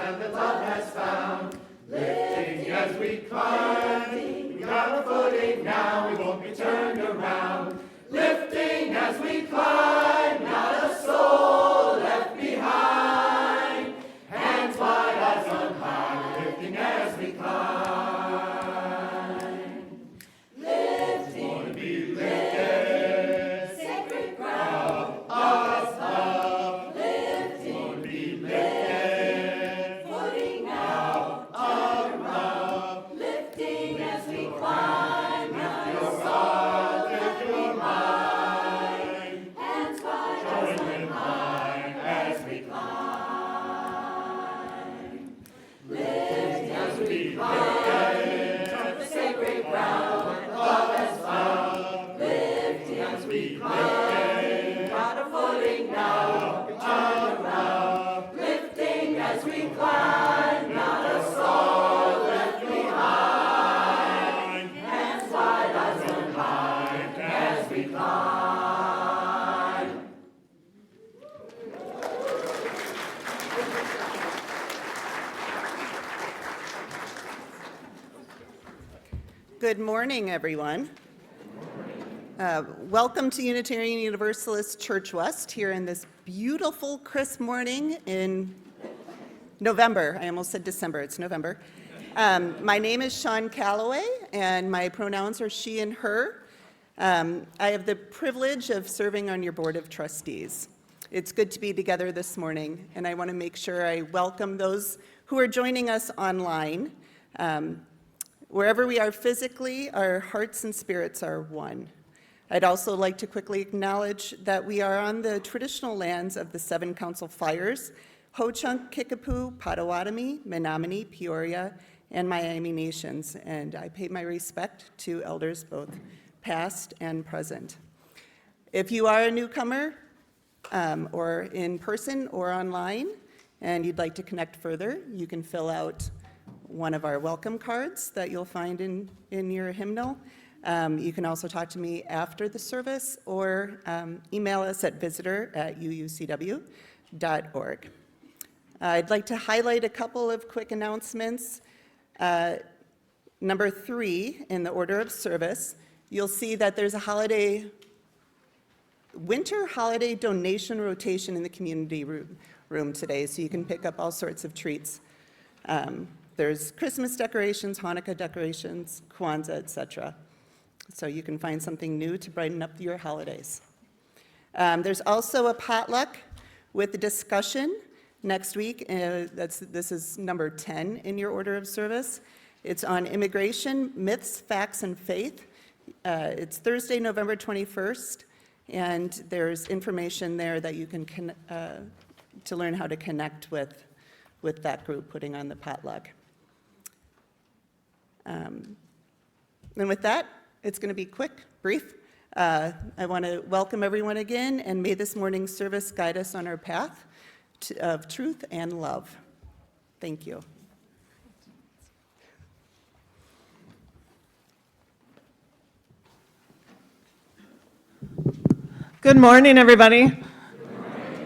land that love has found. Lifting as we climb, we got a footing now, we won't be turned around. Lifting as we climb, not a soul left behind. Hands wide, eyes on high, lifting as we climb. Lifting, want to be lifted, sacred ground, us up. Lifting, want to be lifted, footing now, up, up. Lifting as we climb, not a soul left behind. Hands wide, eyes on high, as we climb. Lifting as we climb, the sacred ground, love has found. Lifting as we climb, got a footing now, we turn around. Lifting as we climb, not a soul left behind. Hands wide, eyes on high, as we climb. Good morning, everyone. Welcome to Unitarian Universalist Church West here in this beautiful, crisp morning in November. I almost said December, it's November. My name is Sean Calloway, and my pronouns are she and her. I have the privilege of serving on your Board of Trustees. It's good to be together this morning, and I want to make sure I welcome those who are joining us online. Wherever we are physically, our hearts and spirits are one. I'd also like to quickly acknowledge that we are on the traditional lands of the Seven Council Fires, Ho-Chunk, Kickapoo, Potawatomi, Menominee, Peoria, and Miami Nations, and I pay my respect to elders both past and present. If you are a newcomer, or in person or online, and you'd like to connect further, you can fill out one of our welcome cards that you'll find in your hymnal. You can also talk to me after the service or email us at visitor@uucw.org. I'd like to highlight a couple of quick announcements. Number 3 in the order of service, you'll see that there's a winter holiday donation rotation in the community room today, so you can pick up all sorts of treats. There's Christmas decorations, Hanukkah decorations, Kwanzaa, etc. So you can find something new to brighten up your holidays. There's also a potluck with a discussion next week. This is number 10 in your order of service. It's on immigration, myths, facts, and faith. It's Thursday, November 21st, and there's information there that you can to learn how to connect with that group putting on the potluck. And with that, it's going to be quick, brief. I want to welcome everyone again, and may this morning's service guide us on our path of truth and love. Thank you. Good morning, everybody.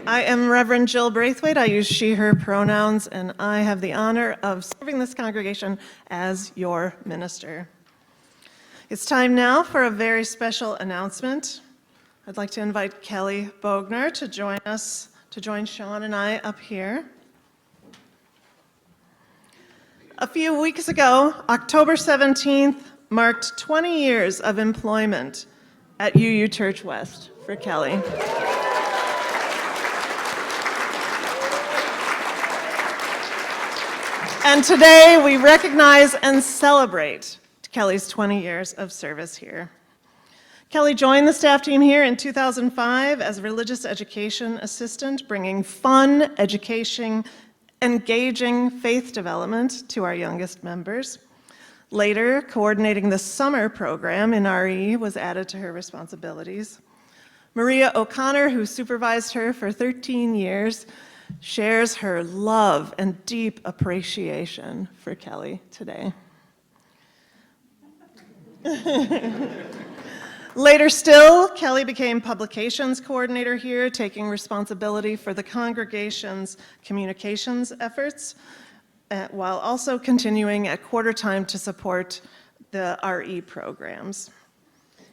I am Reverend Jill Braithwaite. I use she, her pronouns, and I have the honor of serving this congregation as your minister. It's time now for a very special announcement. I'd like to invite Kelly Bognar to join us, to join Sean and I up here. A few weeks ago, October 17th, marked 20 years of employment at UU Church West for Kelly. And today we recognize and celebrate Kelly's 20 years of service here. Kelly joined the staff team here in 2005 as a religious education assistant, bringing fun, education, engaging faith development to our youngest members. Later, coordinating the summer program in RE was added to her responsibilities. Maria O'Connor, who supervised her for 13 years, shares her love and deep appreciation for Kelly today. Later still, Kelly became publications coordinator here, taking responsibility for the congregation's communications efforts, while also continuing at quarter time to support the RE programs.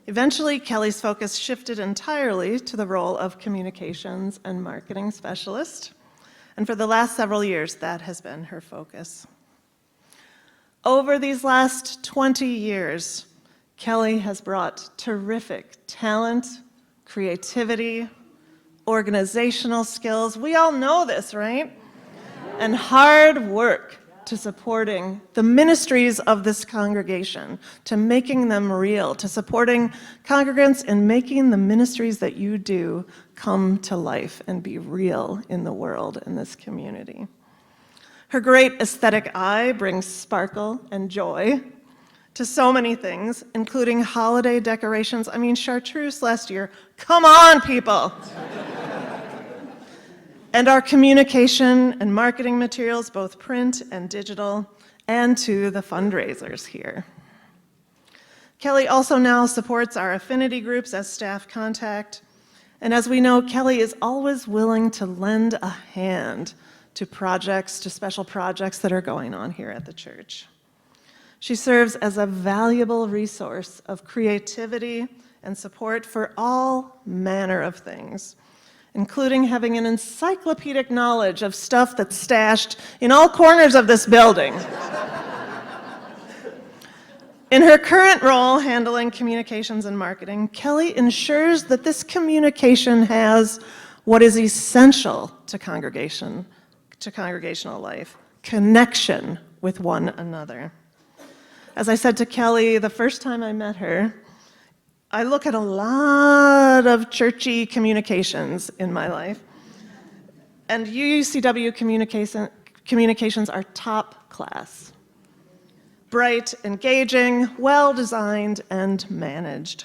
Eventually, Kelly's focus shifted entirely to the role of communications and marketing specialist, and for the last several years, that has been her focus. Over these last 20 years, Kelly has brought terrific talent, creativity, organizational skills. We all know this, right? And hard work to supporting the ministries of this congregation, to making them real, to supporting congregants and making the ministries that you do come to life and be real in the world, in this community. Her great aesthetic eye brings sparkle and joy to so many things, including holiday decorations. I mean, chartreuse last year. Come on, people! And our communication and marketing materials, both print and digital, and to the fundraisers here. Kelly also now supports our affinity groups as staff contact. And as we know, Kelly is always willing to lend a hand to projects, to special projects that are going on here at the church. She serves as a valuable resource of creativity and support for all manner of things, including having an encyclopedic knowledge of stuff that's stashed in all corners of this building. In her current role handling communications and marketing, Kelly ensures that this communication has what is essential to congregational life: connection with one another. As I said to Kelly the first time I met her, I look at a lot of churchy communications in my life, and UUCW communications are top class. Bright, engaging, well-designed, and managed.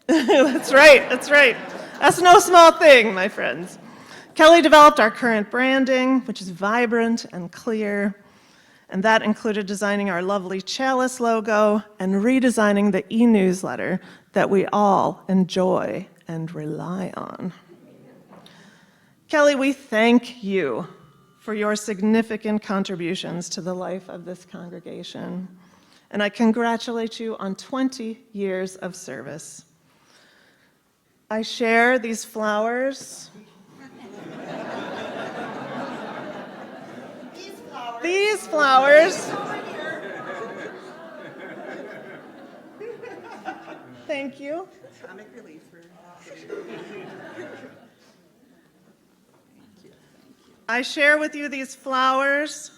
That's right, that's right. That's no small thing, my friends. Kelly developed our current branding, which is vibrant and clear, and that included designing our lovely chalice logo and redesigning the e-newsletter that we all enjoy and rely on. Kelly, we thank you for your significant contributions to the life of this congregation, and I congratulate you on 20 years of service. I share these flowers. These flowers. Thank you. Comic relief for I share with you these flowers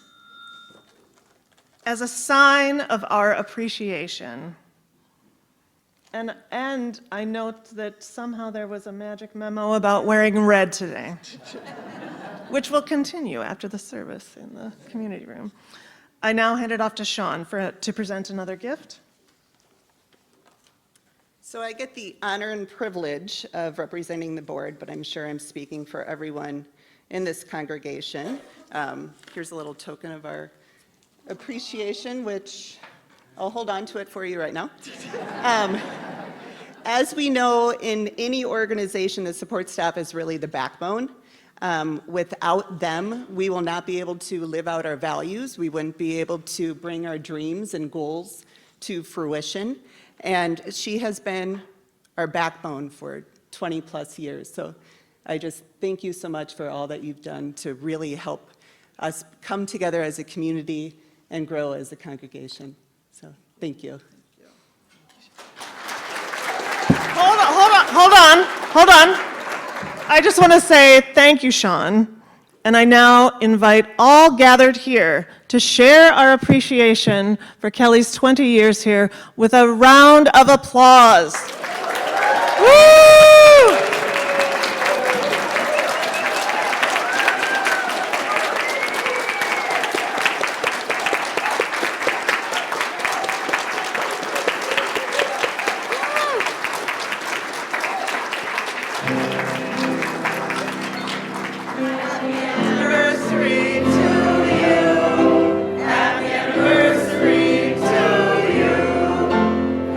as a sign of our appreciation. And I note that somehow there was a magic memo about wearing red today, which will continue after the service in the community room. I now hand it off to Sean to present another gift. So I get the honor and privilege of representing the board, but I'm sure I'm speaking for everyone in this congregation. Here's a little token of our appreciation, which I'll hold on to it for you right now. As we know, in any organization, the support staff is really the backbone. Without them, we will not be able to live out our values. We wouldn't be able to bring our dreams and goals to fruition. And she has been our backbone for 20 plus years. So I just thank you so much for all that you've done to really help us come together as a community and grow as a congregation. So thank you. Hold on. I just want to say thank you, Sean. And I now invite all gathered here to share our appreciation for Kelly's 20 years here with a round of applause. Woo!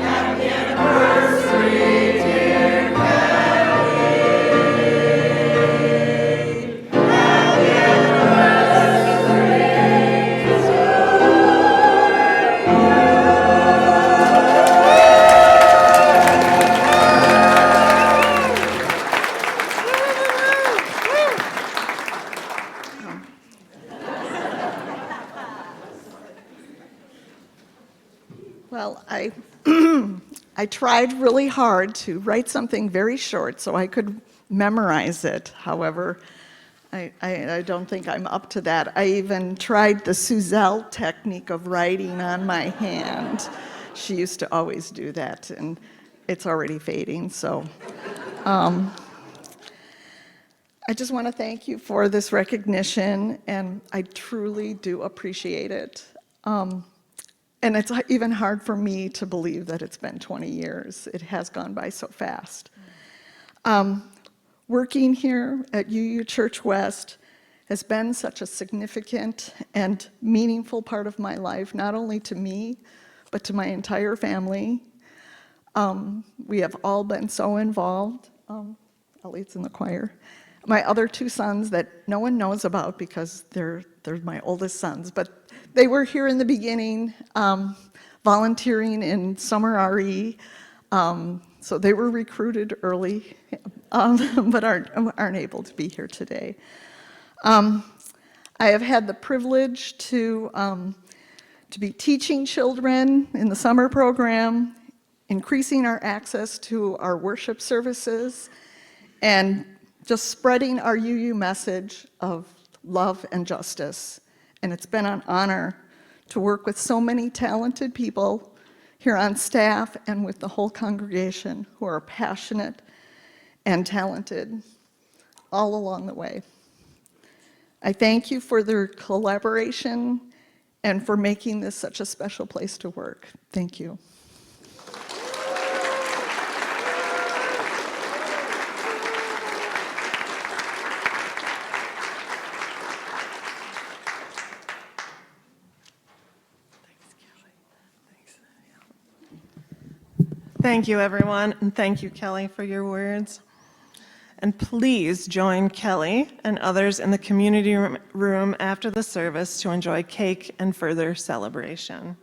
Happy anniversary, dear Kelly. I tried really hard to write something very short so I could memorize it. However, I don't think I'm up to that. I even tried the Suzelle technique of writing on my hand. She used to always do that, and it's already fading. So I just want to thank you for this recognition, and I truly do appreciate it. And it's even hard for me to believe that it's been 20 years. It has gone by so fast. Working here at UU Church West has been such a significant and meaningful part of my life, not only to me, but to my entire family. We have all been so involved. Elliot's in the choir. My other two sons that no one knows about because they're my oldest sons, but they were here in the beginning, volunteering in summer RE. So they were recruited early, but aren't able to be here today. I have had the privilege to be teaching children in the summer program, increasing our access to our worship services, and just spreading our UU message of love and justice. And it's been an honor to work with so many talented people here on staff and with the whole congregation who are passionate and talented all along the way. I thank you for their collaboration and for making this such a special place to work. Thank you. Thank you, everyone, and thank you, Kelly, for your words. And please join Kelly and others in the community room after the service to enjoy cake and further celebration.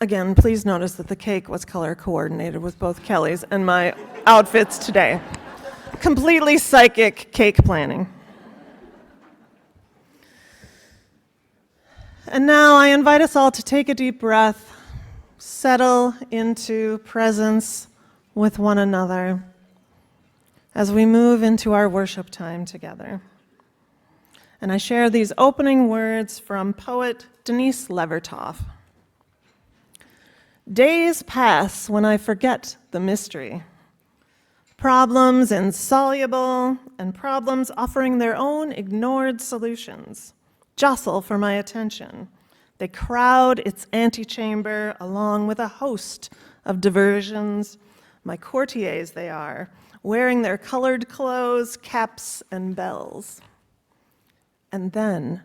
Again, please notice that the cake was color coordinated with both Kelly's and my outfits today. Completely psychic cake planning. And now I invite us all to take a deep breath, settle into presence with one another as we move into our worship time together. And I share these opening words from poet Denise Levertov. Days pass when I forget the mystery. Problems insoluble and problems offering their own ignored solutions jostle for my attention. They crowd its antechamber along with a host of diversions. My courtiers they are, wearing their colored clothes, caps, and bells. And then,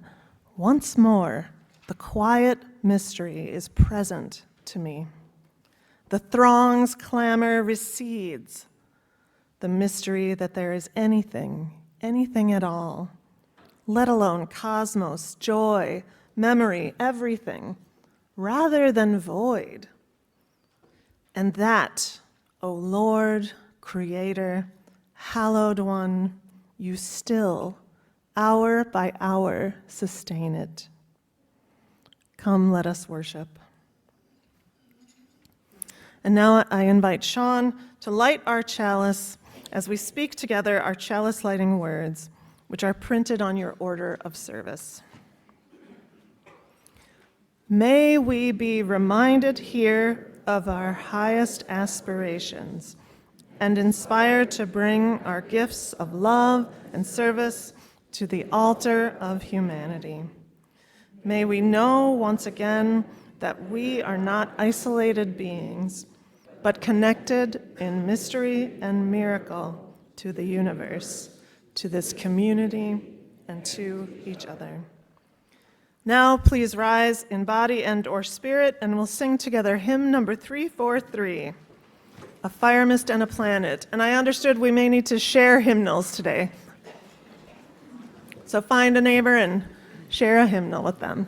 once more, the quiet mystery is present to me. The throng's clamor recedes. The mystery that there is anything at all, let alone cosmos, joy, memory, everything, rather than void. And that, O Lord, Creator, hallowed one, you still, hour by hour, sustain it. Come, let us worship. And now I invite Sean to light our chalice as we speak together our chalice lighting words, which are printed on your order of service. May we be reminded here of our highest aspirations and inspired to bring our gifts of love and service to the altar of humanity. May we know once again that we are not isolated beings, but connected in mystery and miracle to the universe, to this community, and to each other. Now, please rise in body and or spirit, and we'll sing together hymn number 343, A Fire, Mist, and a Planet. And I understood we may need to share hymnals today. So find a neighbor and share a hymnal with them.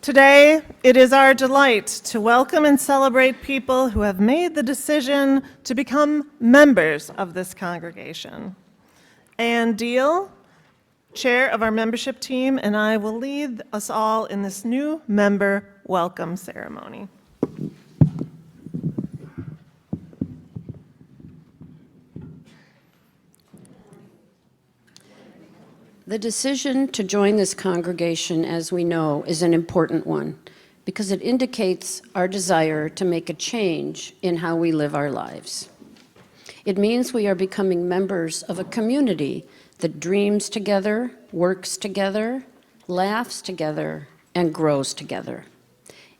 Today, it is our delight to welcome and celebrate people who have made the decision to become members of this congregation. Ann Deal, chair of our membership team, and I will lead us all in this new member welcome ceremony. The decision to join this congregation, as we know, is an important one because it indicates our desire to make a change in how we live our lives. It means we are becoming members of a community that dreams together, works together, laughs together, and grows together.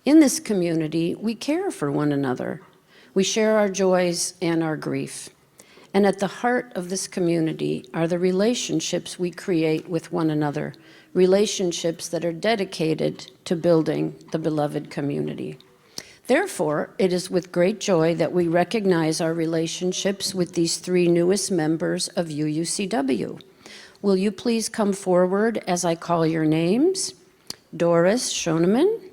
In this community, we care for one another. We share our joys and our grief. And at the heart of this community are the relationships we create with one another, relationships that are dedicated to building the beloved community. Therefore, it is with great joy that we recognize our relationships with these three newest members of UUCW. Will you please come forward as I call your names? Doris Schoenemann,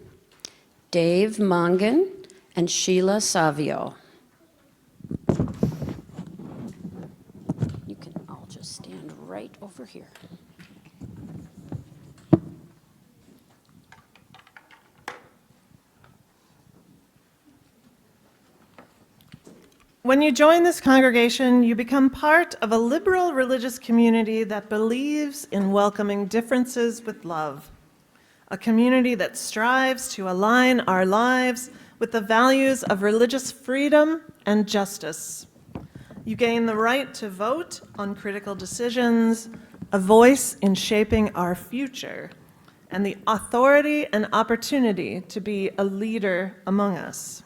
Dave Mongan, and Sheila Savio. You can all just stand right over here. When you join this congregation, you become part of a liberal religious community that believes in welcoming differences with love, a community that strives to align our lives with the values of religious freedom and justice. You gain the right to vote on critical decisions, a voice in shaping our future, and the authority and opportunity to be a leader among us.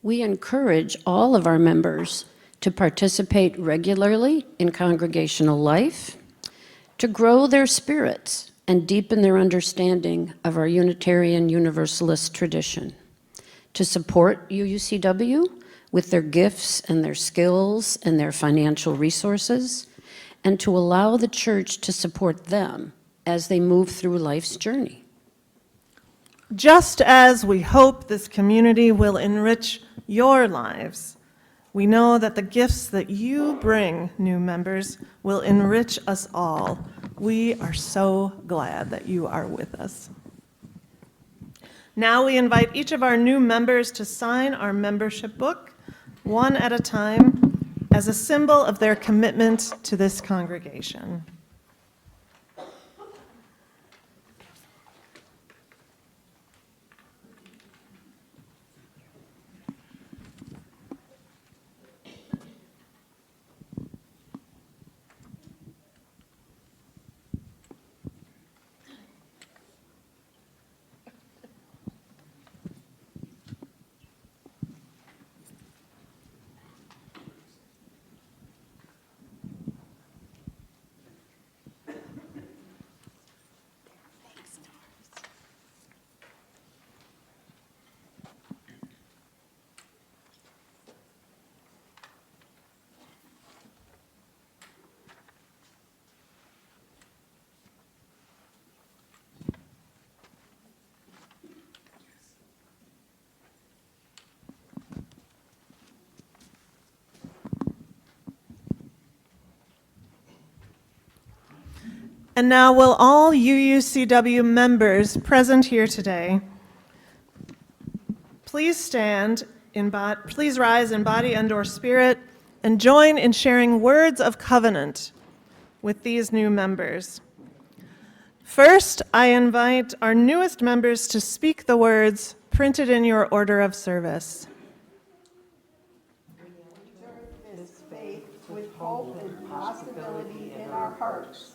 We encourage all of our members to participate regularly in congregational life, to grow their spirits and deepen their understanding of our Unitarian Universalist tradition, to support UUCW with their gifts and their skills and their financial resources, and to allow the church to support them as they move through life's journey. Just as we hope this community will enrich your lives, we know that the gifts that you bring, new members, will enrich us all. We are so glad that you are with us. Now we invite each of our new members to sign our membership book, one at a time, as a symbol of their commitment to this congregation. And now will all UUCW members present here today please stand, please rise in body and/or spirit, and join in sharing words of covenant with these new members. First, I invite our newest members to speak the words printed in your order of service. This faith with hope and possibility in our hearts,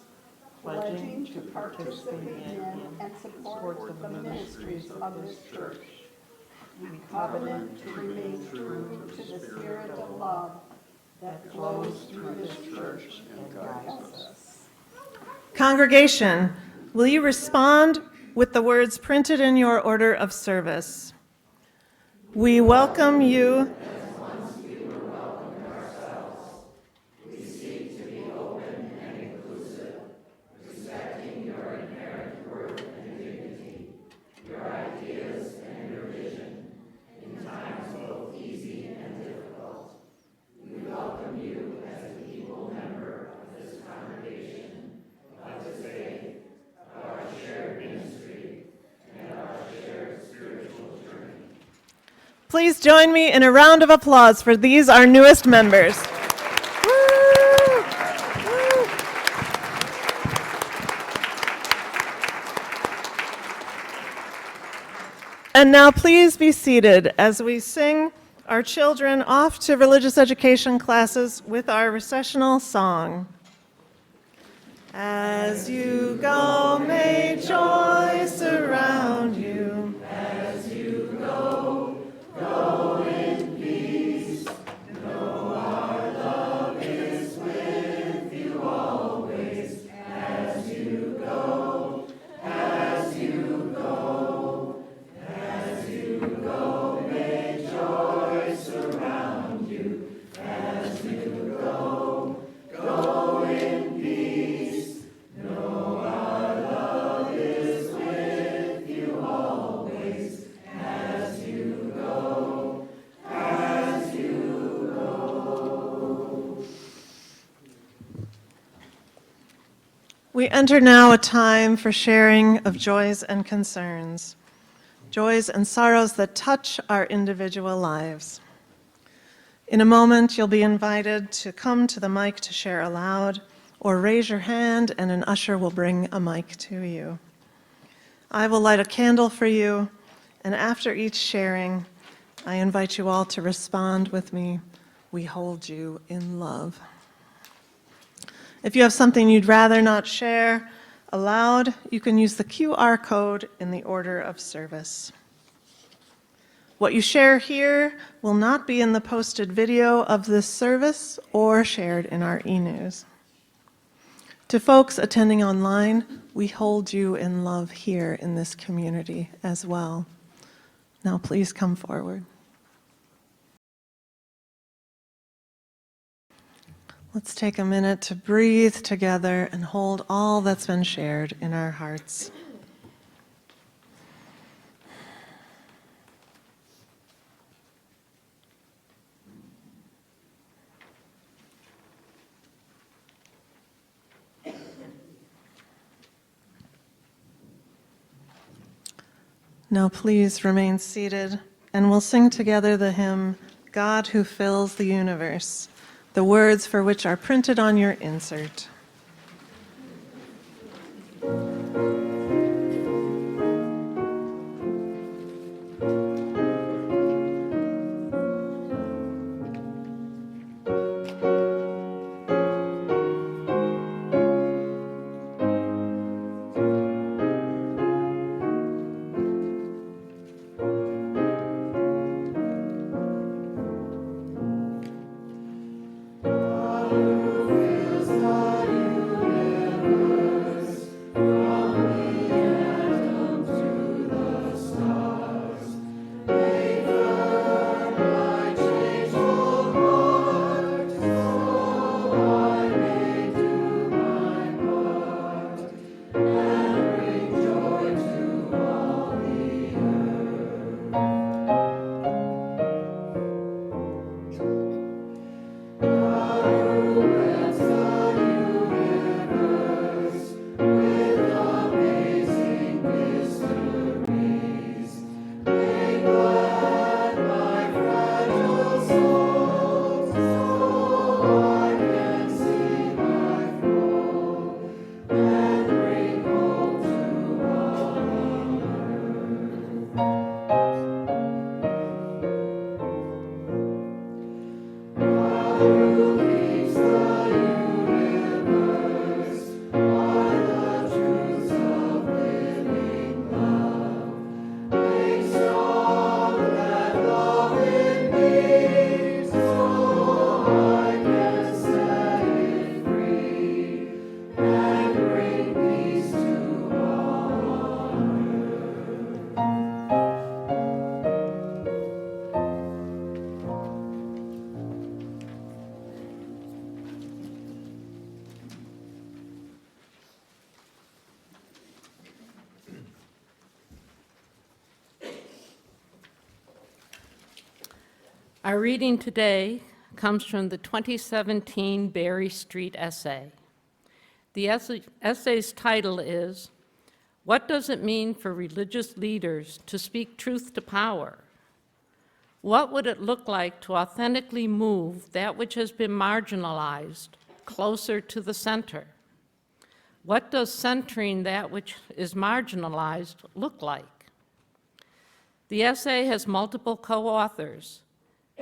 pledging to participate in and support the ministries of this church. We covenant to remain true to the spirit of love that flows through this church and guides us. Congregation, will you respond with the words printed in your order of service? We welcome you. Please join me in a round of applause for these, our newest members. And now please be seated as we sing our children off to religious education classes with our recessional song. As you go, may joy surround you. As you go, go in peace. Know our love is with you always. As you go, as you go, as you go, may joy surround you. As you go, go in peace. Know our love is with you always. As you go, as you go. We enter now a time for sharing of joys and concerns, joys and sorrows that touch our individual lives. In a moment, you'll be invited to come to the mic to share aloud, or raise your hand and an usher will bring a mic to you. I will light a candle for you, and after each sharing, I invite you all to respond with me, "We hold you in love." If you have something you'd rather not share aloud, you can use the QR code in the order of service. What you share here will not be in the posted video of this service or shared in our e-news. To folks attending online, we hold you in love here in this community as well. Now please come forward. Let's take a minute to breathe together and hold all that's been shared in our hearts. Now please remain seated, and we'll sing together the hymn, "God Who Fills the Universe," the words for which are printed on your insert. Our reading today comes from the 2017 Berry Street essay. The essay's title is, "What Does It Mean for Religious Leaders to Speak Truth to Power?" What would it look like to authentically move that which has been marginalized closer to the center? What does centering that which is marginalized look like? The essay has multiple co-authors.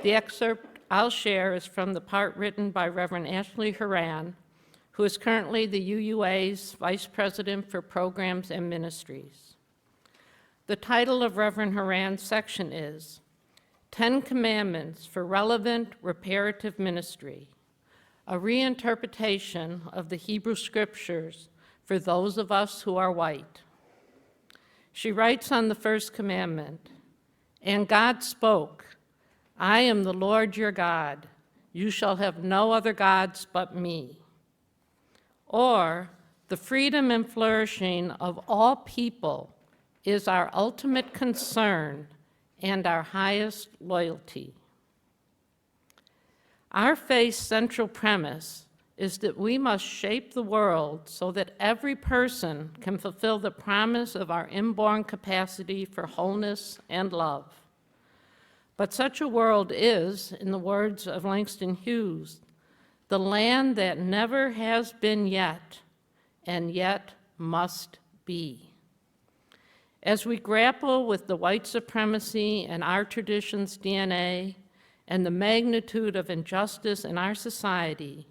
The excerpt I'll share is from the part written by Reverend Ashley Horan, who is currently the UUA's Vice President for Programs and Ministries. The title of Reverend Horan's section is 10 Commandments for Relevant Reparative Ministry, a reinterpretation of the Hebrew Scriptures for those of us who are white. She writes on the first commandment, "And God spoke, I am the Lord your God. You shall have no other gods but me." Or, the freedom and flourishing of all people is our ultimate concern and our highest loyalty. Our faith's central premise is that we must shape the world so that every person can fulfill the promise of our inborn capacity for wholeness and love. But such a world is, in the words of Langston Hughes, the land that never has been yet, and yet must be. As we grapple with the white supremacy in our tradition's DNA and the magnitude of injustice in our society,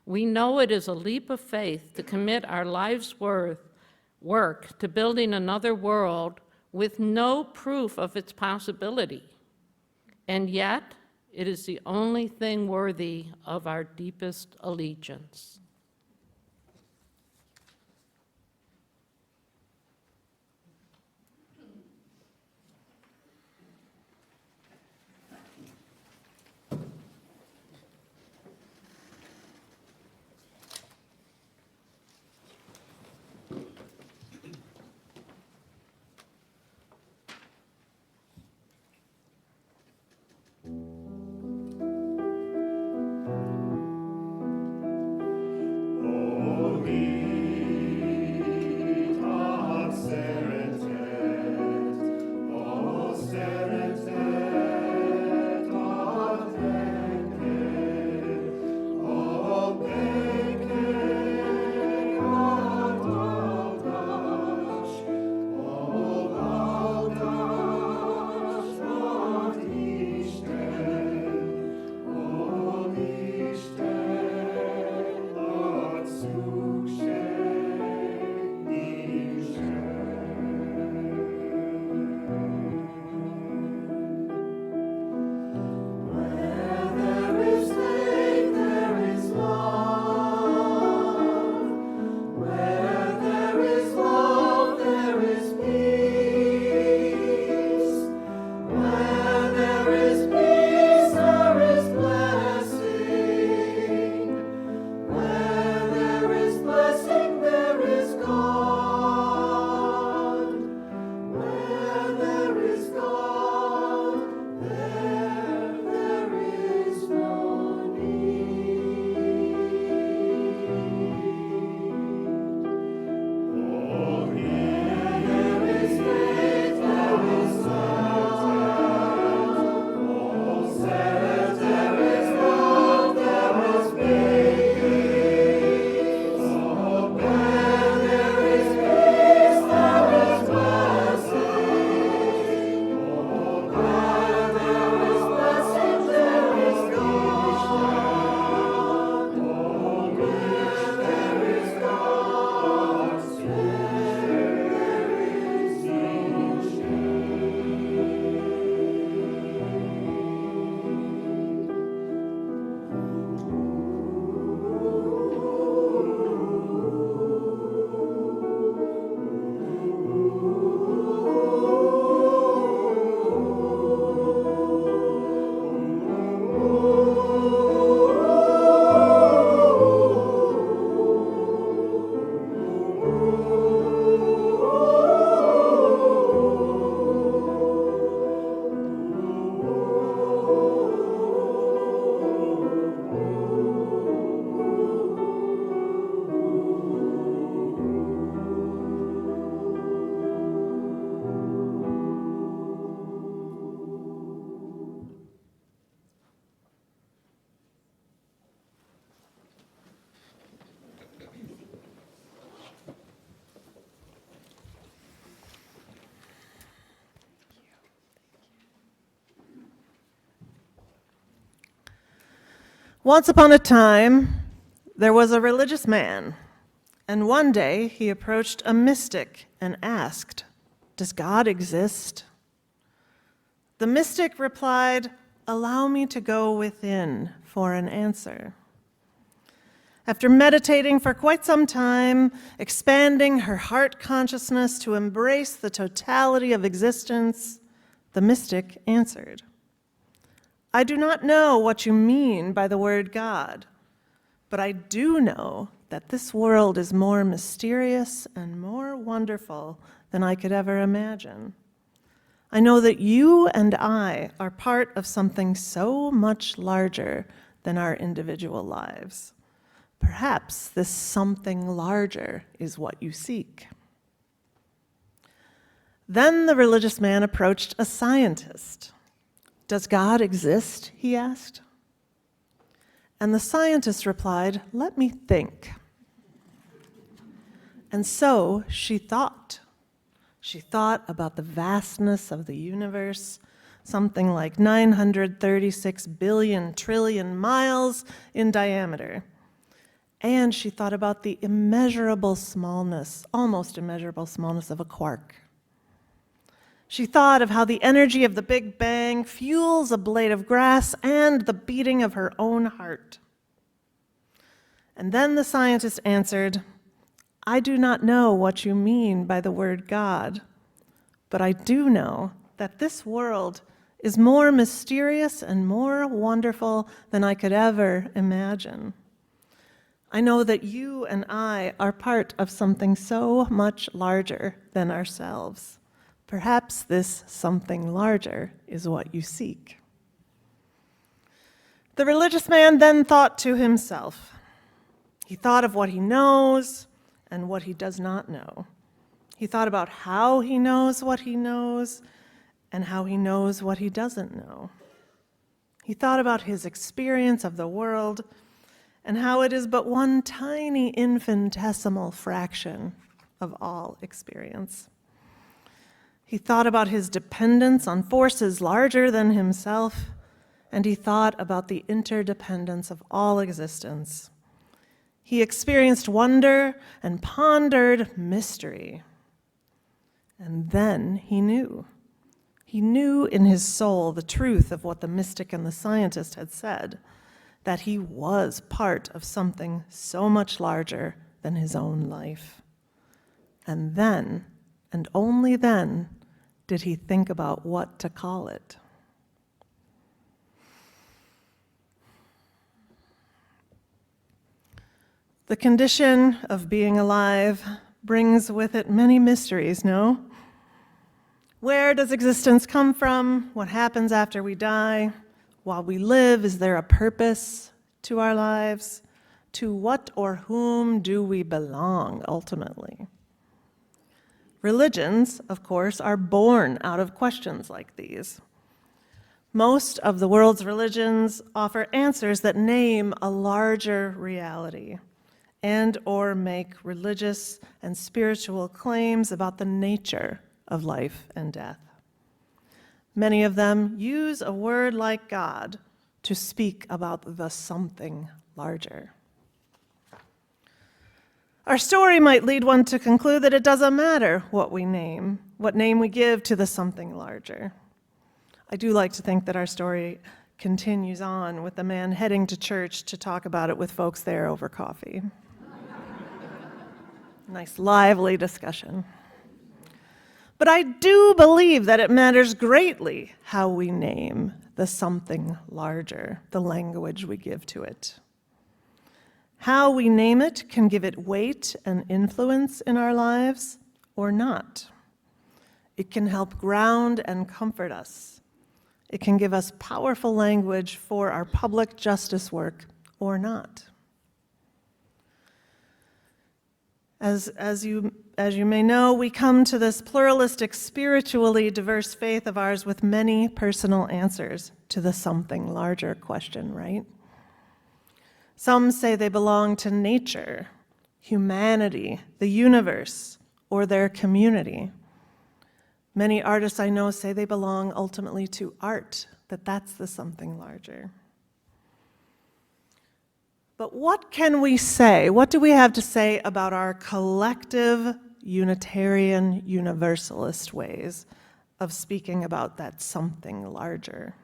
we know it is a leap of faith to commit our life's work to building another world with no proof of its possibility. And yet, it is the only thing worthy of our deepest allegiance. Once upon a time, there was a religious man, and one day he approached a mystic and asked, "Does God exist?" The mystic replied, "Allow me to go within for an answer." After meditating for quite some time, expanding her heart consciousness to embrace the totality of existence, the mystic answered, "I do not know what you mean by the word God, but I do know that this world is more mysterious and more wonderful than I could ever imagine. I know that you and I are part of something so much larger than our individual lives. Perhaps this something larger is what you seek." Then the religious man approached a scientist. "Does God exist?" he asked. And the scientist replied, "Let me think." And so she thought. She thought about the vastness of the universe, something like 936 billion trillion miles in diameter. And she thought about the immeasurable smallness, almost immeasurable smallness of a quark. She thought of how the energy of the Big Bang fuels a blade of grass and the beating of her own heart. And then the scientist answered, "I do not know what you mean by the word God, but I do know that this world is more mysterious and more wonderful than I could ever imagine. I know that you and I are part of something so much larger than ourselves. Perhaps this something larger is what you seek." The religious man then thought to himself. He thought of what he knows and what he does not know. He thought about how he knows what he knows and how he knows what he doesn't know. He thought about his experience of the world and how it is but one tiny infinitesimal fraction of all experience. He thought about his dependence on forces larger than himself, and he thought about the interdependence of all existence. He experienced wonder and pondered mystery. And then he knew. He knew in his soul the truth of what the mystic and the scientist had said, that he was part of something so much larger than his own life. And then, and only then, did he think about what to call it. The condition of being alive brings with it many mysteries, no? Where does existence come from? What happens after we die? While we live, is there a purpose to our lives? To what or whom do we belong ultimately? Religions, of course, are born out of questions like these. Most of the world's religions offer answers that name a larger reality and or make religious and spiritual claims about the nature of life and death. Many of them use a word like God to speak about the something larger. Our story might lead one to conclude that it doesn't matter what name we give to the something larger. I do like to think that our story continues on with the man heading to church to talk about it with folks there over coffee. Nice, lively discussion. But I do believe that it matters greatly how we name the something larger, the language we give to it. How we name it can give it weight and influence in our lives or not. It can help ground and comfort us. It can give us powerful language for our public justice work or not. As you may know, we come to this pluralistic, spiritually diverse faith of ours with many personal answers to the something larger question, right? Some say they belong to nature, humanity, the universe, or their community. Many artists I know say they belong ultimately to art, that that's the something larger. But what can we say? What do we have to say about our collective Unitarian Universalist ways of speaking about that something larger?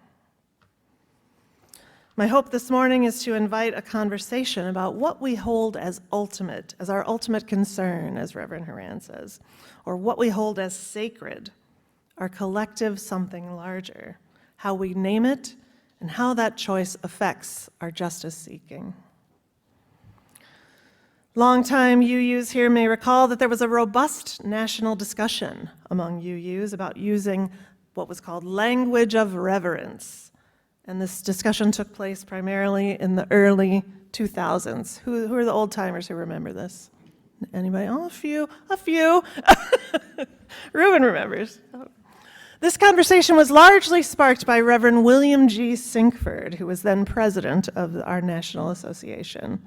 My hope this morning is to invite a conversation about what we hold as ultimate, as our ultimate concern, as Reverend Horan says, or what we hold as sacred, our collective something larger, how we name it, and how that choice affects our justice seeking. Longtime UUs here may recall that there was a robust national discussion among UUs about using what was called language of reverence. And this discussion took place primarily in the early 2000s. Who are the old timers who remember this? Anybody? Oh, a few. Reuben remembers. This conversation was largely sparked by Reverend William G. Sinkford, who was then president of our National Association.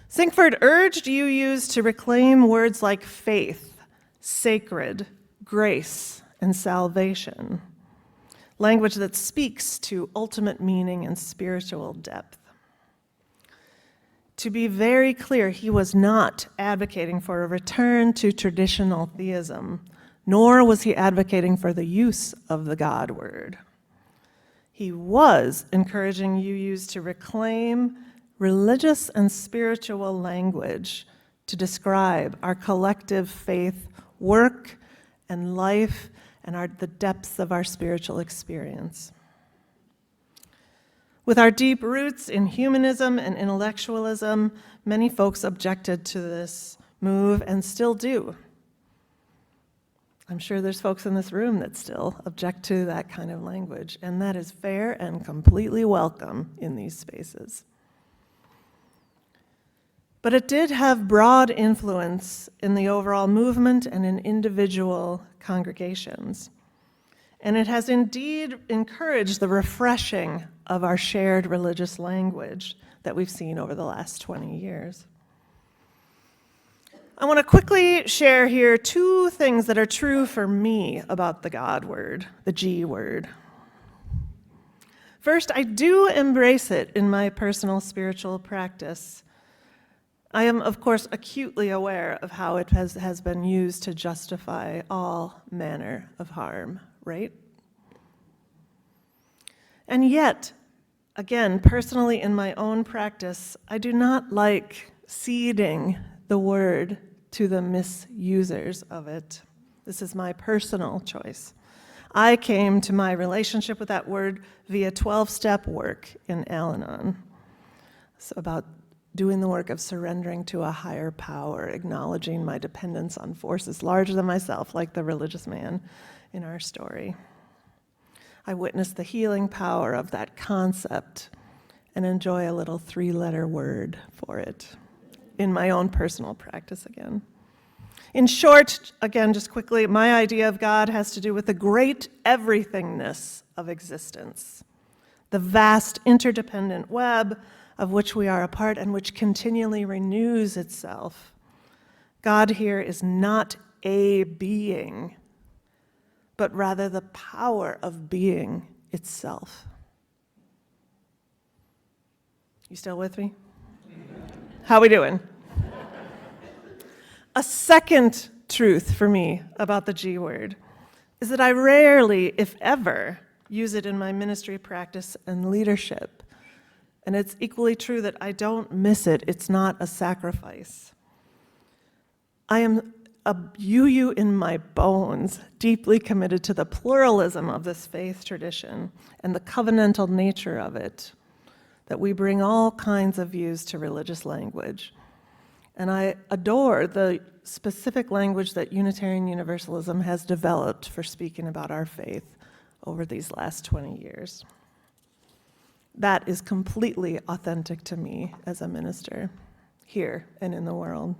Sinkford urged UUs to reclaim words like faith, sacred, grace, and salvation, language that speaks to ultimate meaning and spiritual depth. To be very clear, he was not advocating for a return to traditional theism, nor was he advocating for the use of the God word. He was encouraging UUs to reclaim religious and spiritual language to describe our collective faith, work, and life, and the depths of our spiritual experience. With our deep roots in humanism and intellectualism, many folks objected to this move and still do. I'm sure there's folks in this room that still object to that kind of language, and that is fair and completely welcome in these spaces. But it did have broad influence in the overall movement and in individual congregations. And it has indeed encouraged the refreshing of our shared religious language that we've seen over the last 20 years. I want to quickly share here two things that are true for me about the God word, the G word. First, I do embrace it in my personal spiritual practice. I am, of course, acutely aware of how it has been used to justify all manner of harm, right? And yet, again, personally in my own practice, I do not like ceding the word to the misusers of it. This is my personal choice. I came to my relationship with that word via 12-step work in Al-Anon. It's about doing the work of surrendering to a higher power, acknowledging my dependence on forces larger than myself, like the religious man in our story. I witness the healing power of that concept and enjoy a little 3-letter word for it in my own personal practice again. In short, again, just quickly, my idea of God has to do with the great everythingness of existence, the vast interdependent web of which we are a part and which continually renews itself. God here is not a being, but rather the power of being itself. You still with me? How we doing? A second truth for me about the G word is that I rarely, if ever, use it in my ministry practice and leadership. And it's equally true that I don't miss it. It's not a sacrifice. I am a UU in my bones, deeply committed to the pluralism of this faith tradition and the covenantal nature of it, that we bring all kinds of views to religious language. And I adore the specific language that Unitarian Universalism has developed for speaking about our faith over these last 20 years. That is completely authentic to me as a minister, here and in the world.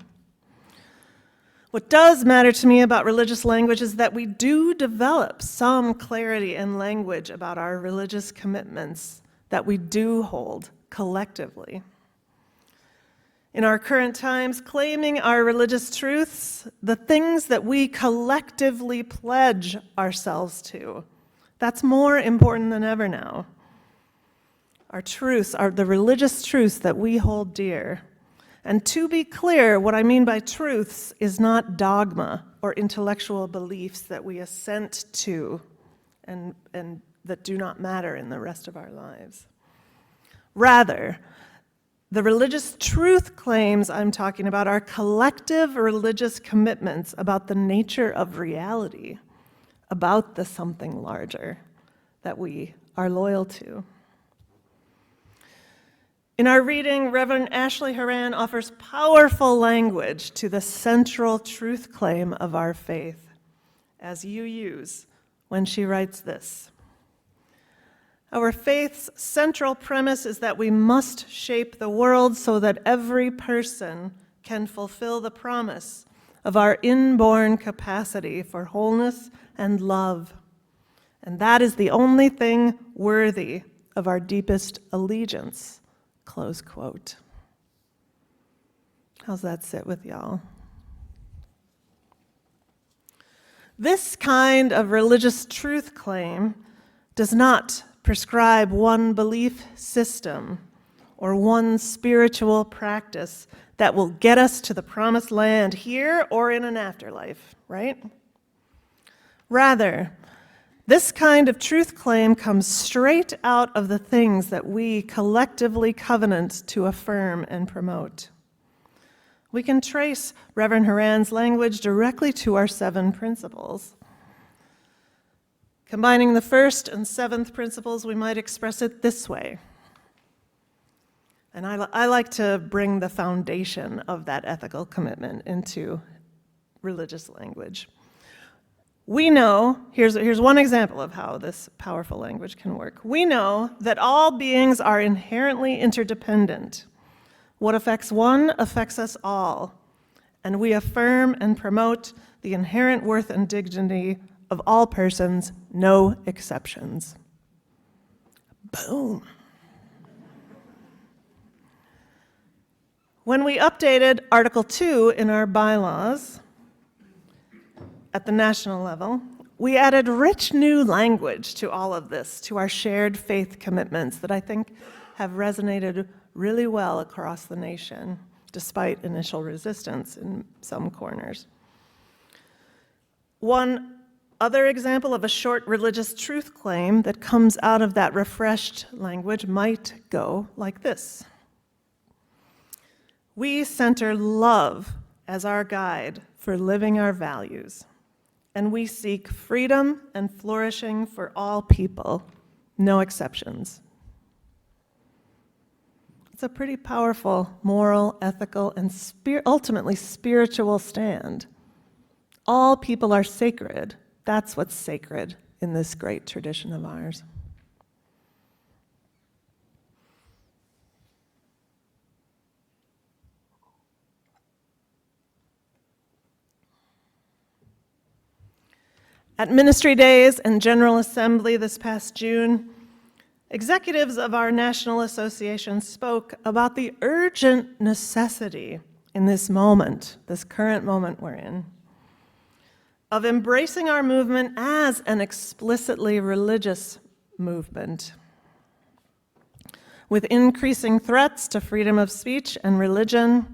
What does matter to me about religious language is that we do develop some clarity in language about our religious commitments that we do hold collectively. In our current times, claiming our religious truths, the things that we collectively pledge ourselves to, that's more important than ever now. our truths, the religious truths that we hold dear. And to be clear, what I mean by truths is not dogma or intellectual beliefs that we assent to and that do not matter in the rest of our lives. Rather, the religious truth claims I'm talking about are collective religious commitments about the nature of reality, about the something larger that we are loyal to. In our reading, Reverend Ashley Horan offers powerful language to the central truth claim of our faith, as you use when she writes this. Our faith's central premise is that we must shape the world so that every person can fulfill the promise of our inborn capacity for wholeness and love. And that is the only thing worthy of our deepest allegiance. Close quote. How's that sit with y'all? This kind of religious truth claim does not prescribe one belief system or one spiritual practice that will get us to the promised land here or in an afterlife, right? Rather, this kind of truth claim comes straight out of the things that we collectively covenant to affirm and promote. We can trace Reverend Horan's language directly to our 7 principles. Combining the first and 7th principles, we might express it this way. And I like to bring the foundation of that ethical commitment into religious language. We know, here's one example of how this powerful language can work. We know that all beings are inherently interdependent. What affects one affects us all. And we affirm and promote the inherent worth and dignity of all persons, no exceptions. Boom. When we updated Article 2 in our bylaws at the national level, we added rich new language to all of this, to our shared faith commitments that I think have resonated really well across the nation, despite initial resistance in some corners. One other example of a short religious truth claim that comes out of that refreshed language might go like this. We center love as our guide for living our values, and we seek freedom and flourishing for all people, no exceptions. It's a pretty powerful moral, ethical, and ultimately spiritual stand. All people are sacred. That's what's sacred in this great tradition of ours. At Ministry Days and General Assembly this past June, executives of our national association spoke about the urgent necessity in this moment, this current moment we're in, of embracing our movement as an explicitly religious movement. With increasing threats to freedom of speech and religion,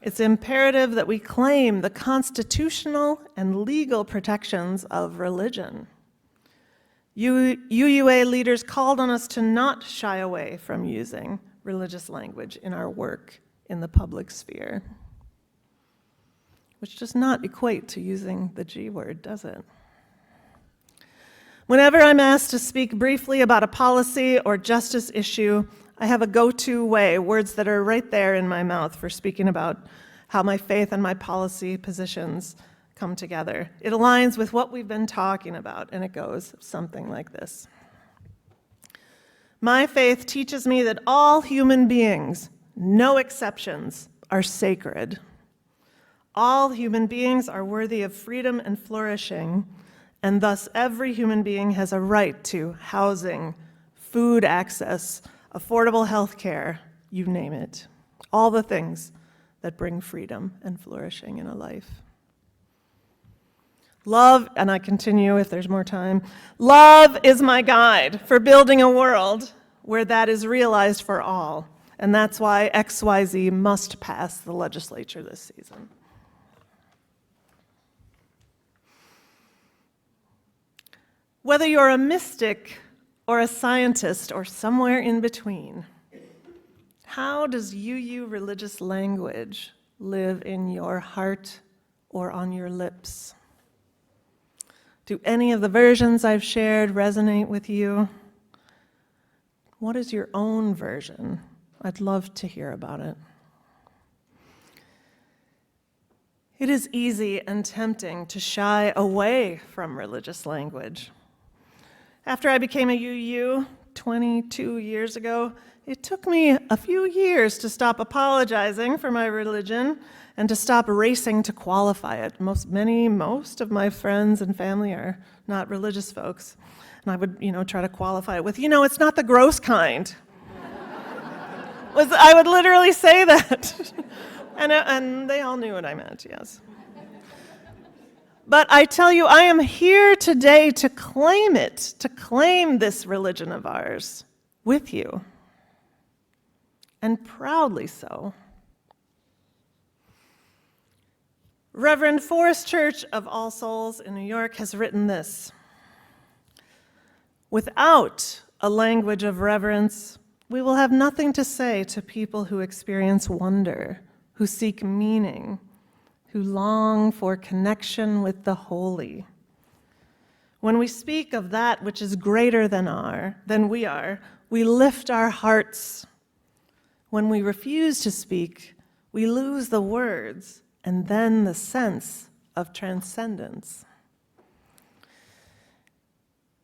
it's imperative that we claim the constitutional and legal protections of religion. UUA leaders called on us to not shy away from using religious language in our work in the public sphere, which does not equate to using the G word, does it? Whenever I'm asked to speak briefly about a policy or justice issue, I have a go-to way, words that are right there in my mouth for speaking about how my faith and my policy positions come together. It aligns with what we've been talking about, and it goes something like this. My faith teaches me that all human beings, no exceptions, are sacred. All human beings are worthy of freedom and flourishing, and thus every human being has a right to housing, food access, affordable health care, you name it. All the things that bring freedom and flourishing in a life. Love, and I continue if there's more time, love is my guide for building a world where that is realized for all. And that's why XYZ must pass the legislature this season. Whether you're a mystic or a scientist or somewhere in between, how does UU religious language live in your heart or on your lips? Do any of the versions I've shared resonate with you? What is your own version? I'd love to hear about it. It is easy and tempting to shy away from religious language. After I became a UU 22 years ago, it took me a few years to stop apologizing for my religion and to stop racing to qualify it. Most of my friends and family are not religious folks. And I would, try to qualify it with, it's not the gross kind. I would literally say that. And they all knew what I meant, yes. But I tell you, I am here today to claim it, to claim this religion of ours with you. And proudly so. Reverend Forest Church of All Souls in New York has written this: without a language of reverence, we will have nothing to say to people who experience wonder, who seek meaning, who long for connection with the holy. When we speak of that which is greater than we are, we lift our hearts. When we refuse to speak, we lose the words and then the sense of transcendence.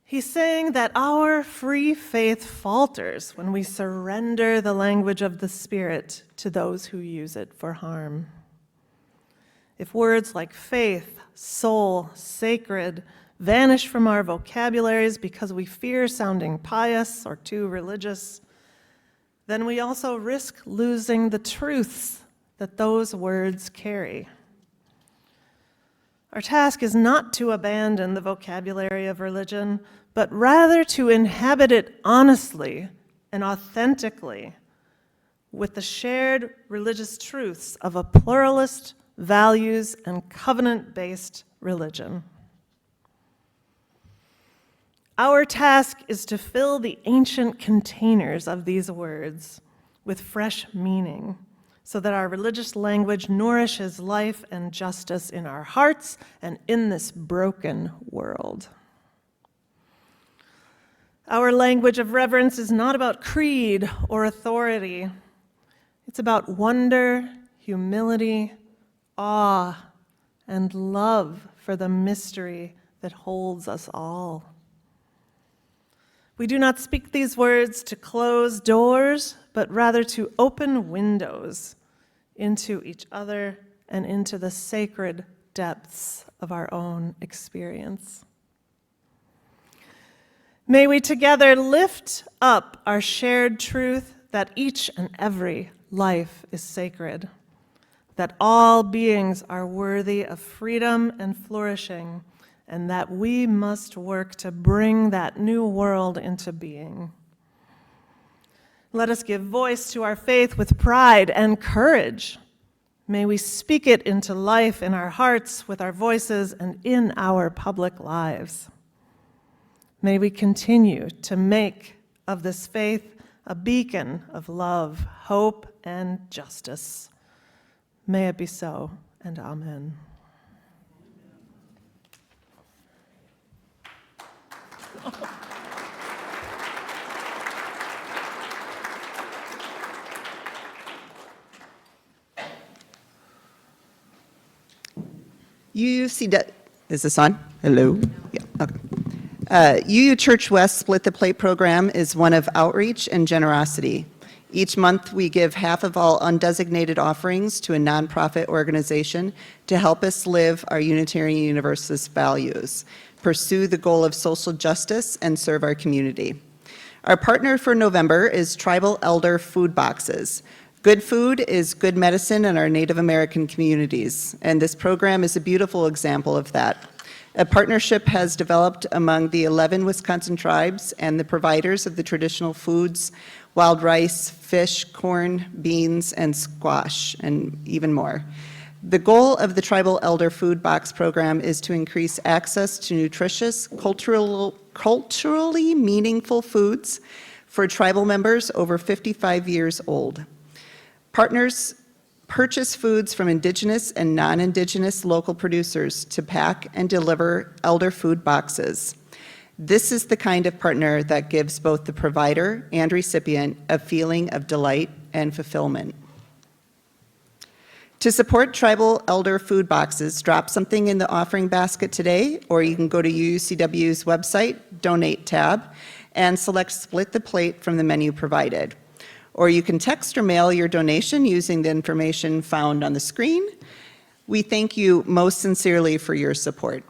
He's saying that our free faith falters when we surrender the language of the Spirit to those who use it for harm. If words like faith, soul, sacred vanish from our vocabularies because we fear sounding pious or too religious, then we also risk losing the truths that those words carry. Our task is not to abandon the vocabulary of religion, but rather to inhabit it honestly and authentically with the shared religious truths of a pluralist, values, and covenant-based religion. Our task is to fill the ancient containers of these words with fresh meaning, so that our religious language nourishes life and justice in our hearts and in this broken world. Our language of reverence is not about creed or authority. It's about wonder, humility, awe, and love for the mystery that holds us all. We do not speak these words to close doors, but rather to open windows into each other and into the sacred depths of our own experience. May we together lift up our shared truth that each and every life is sacred, that all beings are worthy of freedom and flourishing, and that we must work to bring that new world into being. Let us give voice to our faith with pride and courage. May we speak it into life in our hearts, with our voices, and in our public lives. May we continue to make of this faith a beacon of love, hope, and justice. May it be so, and amen. UUCW, is this on? Hello? Yeah, okay. UU Church West Split the Plate program is one of outreach and generosity. Each month, we give half of all undesignated offerings to a nonprofit organization to help us live our Unitarian Universalist values, pursue the goal of social justice, and serve our community. Our partner for November is Tribal Elder Food Boxes. Good food is good medicine in our Native American communities, and this program is a beautiful example of that. A partnership has developed among the 11 Wisconsin tribes and the providers of the traditional foods, wild rice, fish, corn, beans, and squash, and even more. The goal of the Tribal Elder Food Box Program is to increase access to nutritious, culturally meaningful foods for tribal members over 55 years old. Partners purchase foods from indigenous and non-indigenous local producers to pack and deliver elder food boxes. This is the kind of partner that gives both the provider and recipient a feeling of delight and fulfillment. To support tribal elder food boxes, drop something in the offering basket today, or you can go to UUCW's website, Donate tab, and select Split the Plate from the menu provided. Or you can text or mail your donation using the information found on the screen. We thank you most sincerely for your support.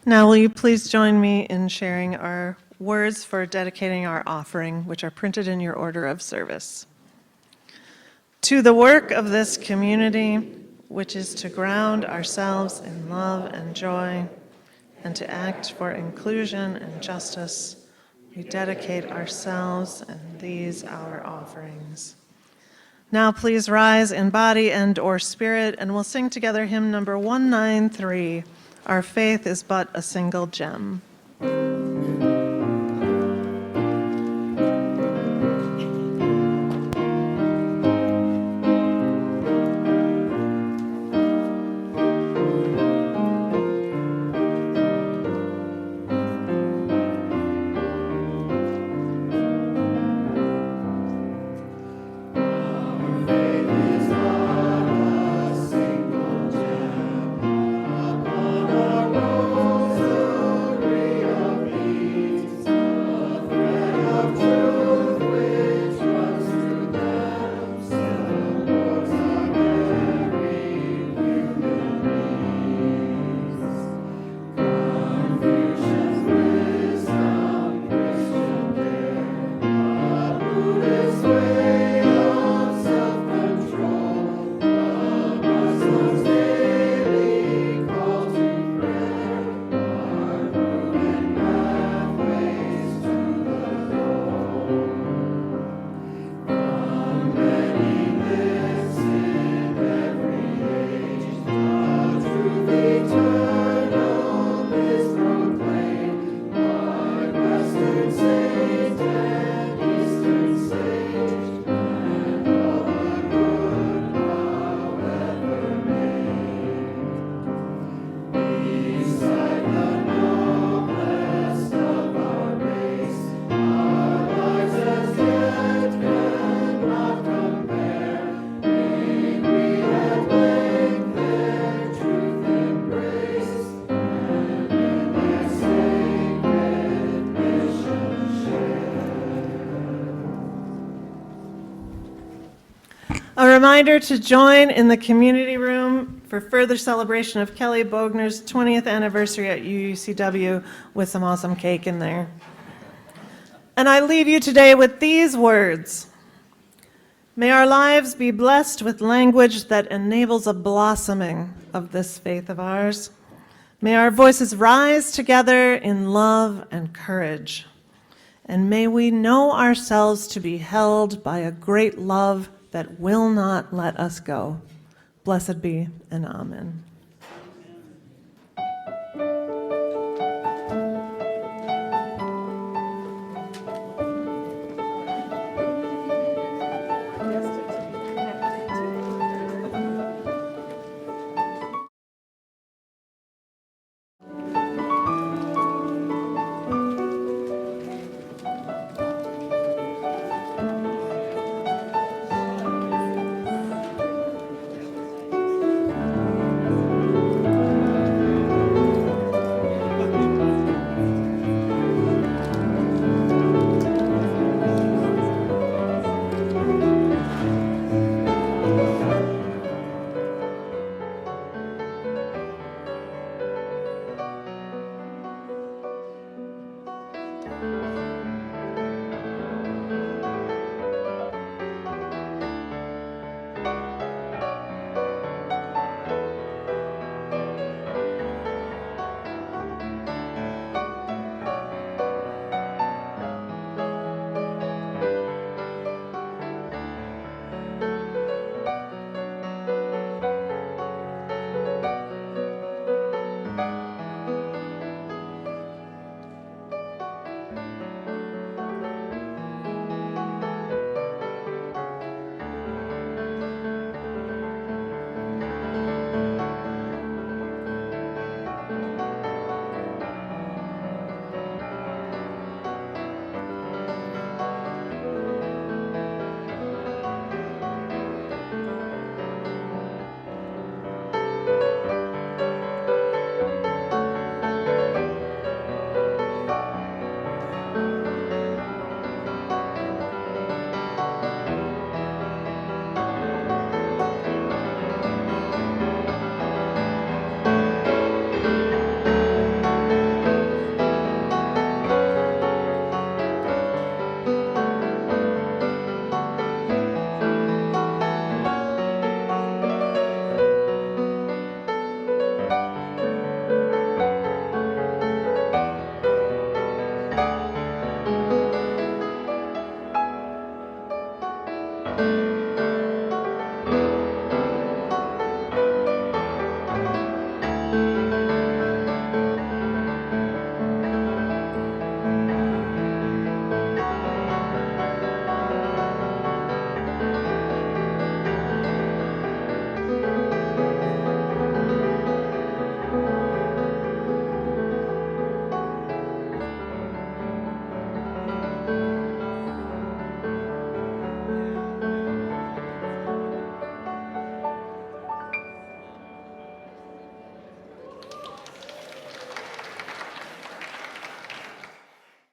Now, will you please join me in sharing our words for dedicating our offering, which are printed in your order of service. To the work of this community, which is to ground ourselves in love and joy, and to act for inclusion and justice, we dedicate ourselves and these our offerings. Now please rise in body and or spirit, and we'll sing together hymn number 193, Our Faith is But a Single Gem. Single gem upon a rosary. reminder to join in the community room for further celebration of Kelly Bognar's 20th anniversary at UUCW with some awesome cake in there. And I leave you today with these words. May our lives be blessed with language that enables a blossoming of this faith of ours. May our voices rise together in love and courage. And may we know ourselves to be held by a great love that will not let us go. Blessed be and amen.